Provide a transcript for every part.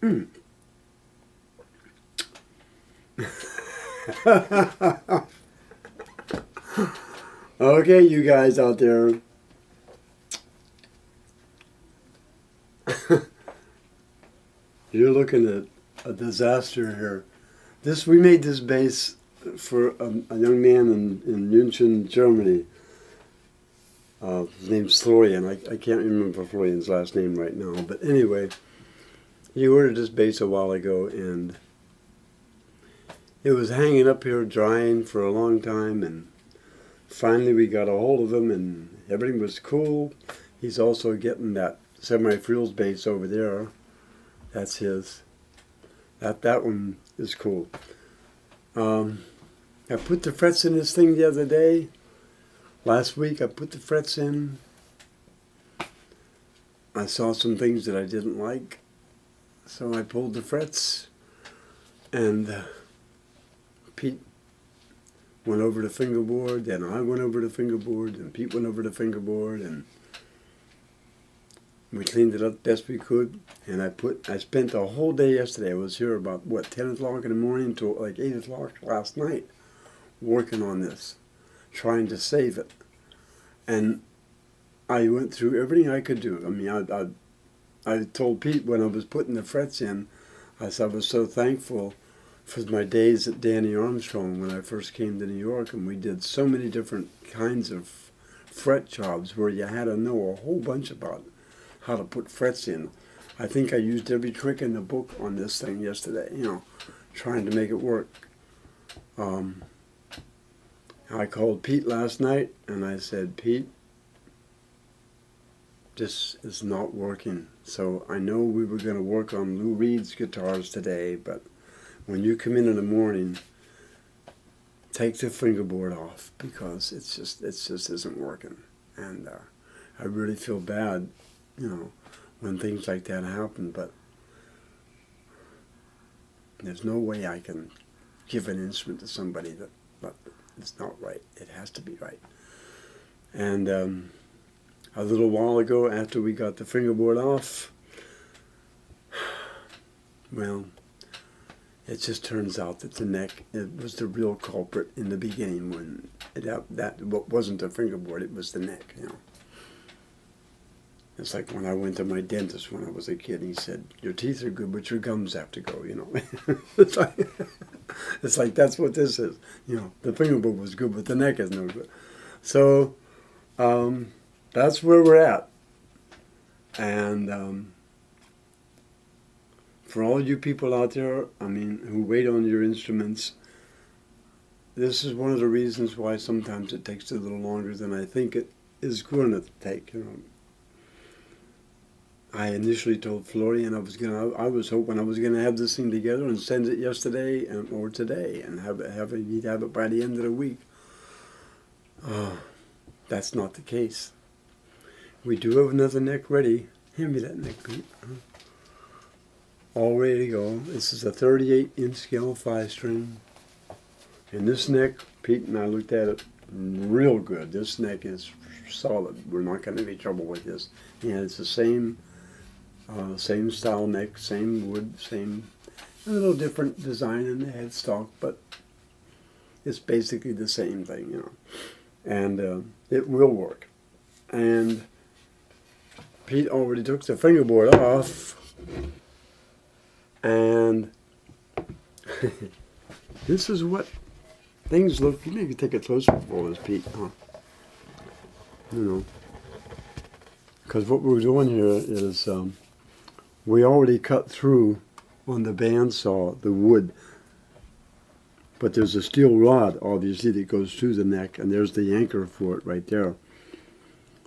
Okay, you guys out there. You're looking at a disaster here. We made this base for a young man in München, Germany. His name's Florian. I can't remember Florian's last name right now. But anyway, he ordered this base a while ago, and it was hanging up here drying for a long time, and finally we got a hold of him, and everything was cool. He's also getting that semi-frills base over there. That's his. That one is cool. I put the frets in this thing the other day. Last week I put the frets in. I saw some things that I didn't like, so I pulled the frets, and Pete went over the fingerboard, then I went over the fingerboard, and Pete went over the fingerboard, and we cleaned it up best we could. And I spent the whole day yesterday. I was here about 10 o'clock in the morning till like 8 o'clock last night, working on this, trying to save it. And I went through everything I could do. I mean, I told Pete when I was putting the frets in, I said I was so thankful for my days at Danny Armstrong when I first came to New York, and we did so many different kinds of fret jobs where you had to know a whole bunch about how to put frets in. I think I used every trick in the book on this thing yesterday, trying to make it work. I called Pete last night, and I said, Pete, this is not working. So I know we were going to work on Lou Reed's guitars today, but when you come in the morning, take the fingerboard off, because it just isn't working. And I really feel bad, when things like that happen, but there's no way I can give an instrument to somebody that it's not right. It has to be right. And a little while ago, after we got the fingerboard off, well, it just turns out that the neck, it was the real culprit in the beginning, when that wasn't the fingerboard, it was the neck, It's like when I went to my dentist when I was a kid, he said, your teeth are good, but your gums have to go, It's like that's what this is. The fingerboard was good, but the neck is no good. So that's where we're at. And for all you people out there, who wait on your instruments, this is one of the reasons why sometimes it takes a little longer than I think it is going to take, I initially told Florian I was hoping I was gonna have this thing together and send it yesterday or today, and he'd have it by the end of the week. That's not the case. We do have another neck ready. Hand me that neck, Pete. All ready to go. This is a 38-inch scale 5-string, and this neck, Pete and I looked at it real good. This neck is solid. We're not going to have any trouble with this. And it's the same style neck, same wood, a little different design in the headstock, but it's basically the same thing, And it will work. And Pete already took the fingerboard off, and this is what things look. You maybe take a closer for this, Pete, because what we're doing here is we already cut through on the bandsaw the wood, but there's a steel rod obviously that goes through the neck, and there's the anchor for it right there.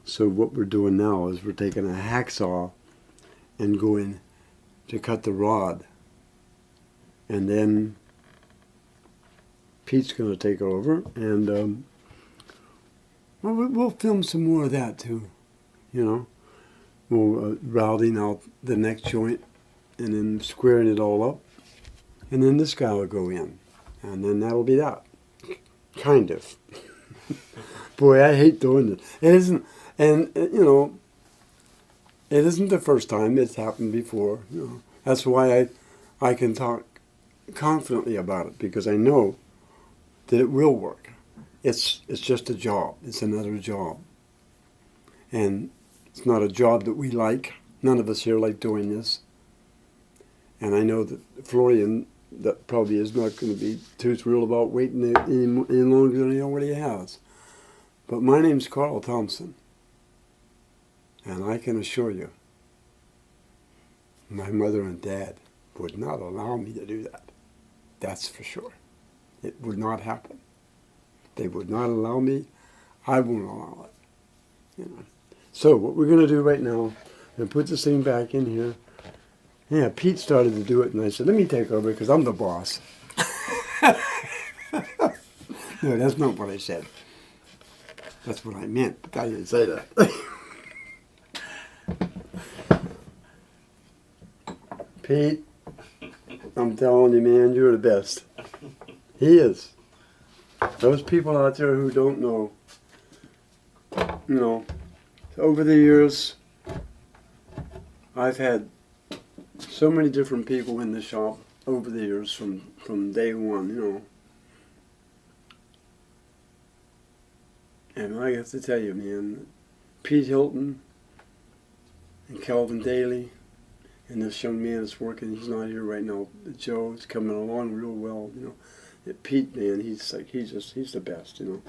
So what we're doing now is we're taking a hacksaw and going to cut the rod, and then Pete's going to take over, and we'll film some more of that too, We'll routing out the neck joint and then squaring it all up, and then this guy will go in, and then that'll be that, kind of. Boy, I hate doing this. It isn't, and it isn't the first time. It's happened before. That's why I can talk confidently about it, because I know that it will work. It's just a job. It's another job. And it's not a job that we like. None of us here like doing this. And I know that Florian, that probably is not going to be too thrilled about waiting any longer than he already has. But my name's Carl Thompson. And I can assure you, my mother and dad would not allow me to do that. That's for sure. It would not happen. They would not allow me. I won't allow it. You know. So what we're going to do right now, I'm going to put this thing back in here. Yeah, Pete started to do it, and I said, let me take over because I'm the boss. No, that's not what I said. That's what I meant, but I didn't say that. Pete, I'm telling you, man, you're the best. He is. Those people out there who don't know, you know, over the years, I've had so many different people in the shop over the years from day one, you know. And I have to tell you, man, Pete Hilton and Calvin Daly and this young man that's working, he's not here right now, Joe, is coming along real well, you know. Pete, man, he's the best, you know.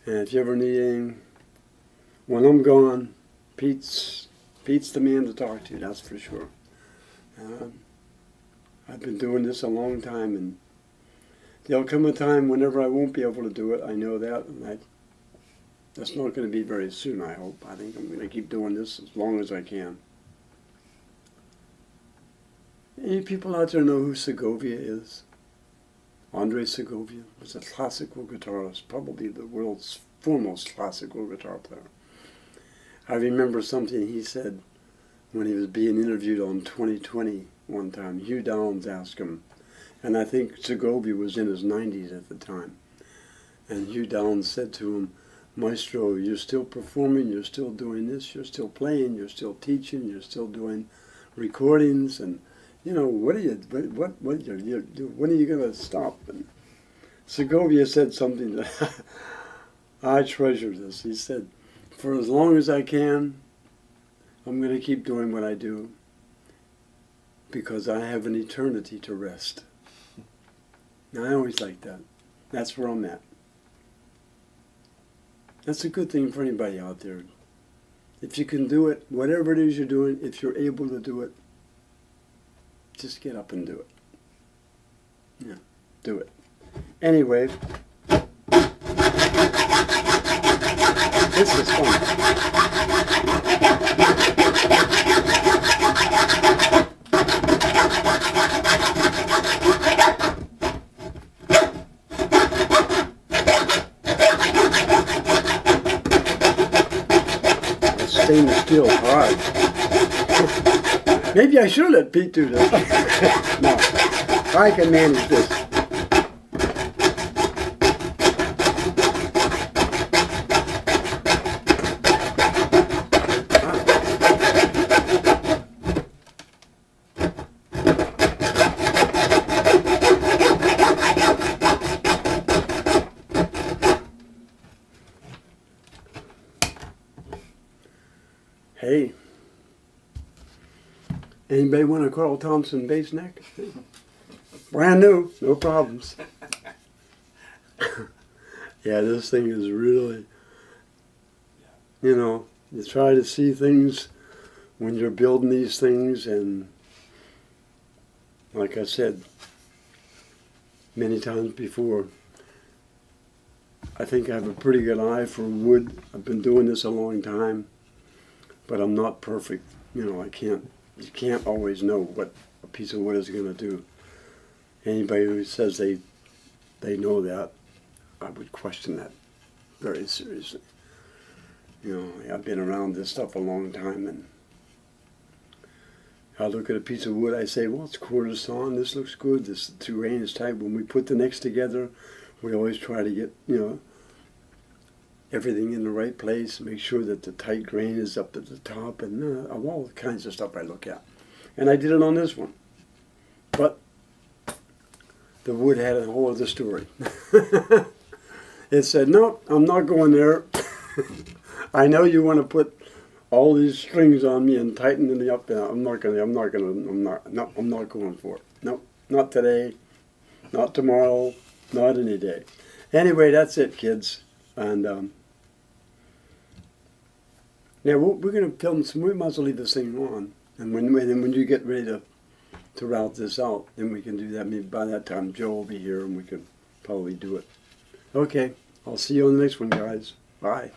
And if you ever need anything, when I'm gone, Pete's the man to talk to, that's for sure. I've been doing this a long time, and there'll come a time whenever I won't be able to do it. I know that, and that's not going to be very soon, I hope. I think I'm going to keep doing this as long as I can. Any people out there know who Segovia is? Andre Segovia was a classical guitarist, probably the world's foremost classical guitar player. I remember something he said when he was being interviewed on 2020 one time. Hugh Downs asked him, and I think Segovia was in his 90s at the time. And Hugh Downs said to him, Maestro, you're still performing, you're still doing this, you're still playing, you're still teaching, you're still doing recordings, and you know, when are you going to stop? And Segovia said something that I treasure this. He said, for as long as I can, I'm going to keep doing what I do because I have an eternity to rest. Now, I always like that. That's where I'm at. That's a good thing for anybody out there. If you can do it, whatever it is you're doing, if you're able to do it, just get up and do it. Yeah, do it. Anyway, this is fun. Stainless steel hard. Maybe I should let Pete do this. No, I can manage this. Hey. Anybody want a Carl Thompson bass neck? Brand new, no problems. Yeah, this thing is really, you know, you try to see things when you're building these things, and like I said many times before, I think I have a pretty good eye for wood. I've been doing this a long time, but I'm not perfect. You know, you can't always know what a piece of wood is going to do. Anybody who says they know that, I would question that very seriously. You know, I've been around this stuff a long time, and I look at a piece of wood, I say, well, it's quarter sawn, this looks good, this grain is tight. When we put the necks together, we always try to get, you know, everything in the right place, make sure that the tight grain is up at the top, and all kinds of stuff I look at. And I did it on this one. But the wood had a whole other story. It said, nope, I'm not going there. I know you want to put all these strings on me and tighten me up. I'm not going for it. Nope, not today, not tomorrow, not any day. Anyway, that's it, kids. And yeah, we're going to film some. We might as well leave this thing on. And when you get ready to route this out, then we can do that. Maybe by that time Joe will be here and we can probably do it. Okay, I'll see you on the next one, guys. Bye.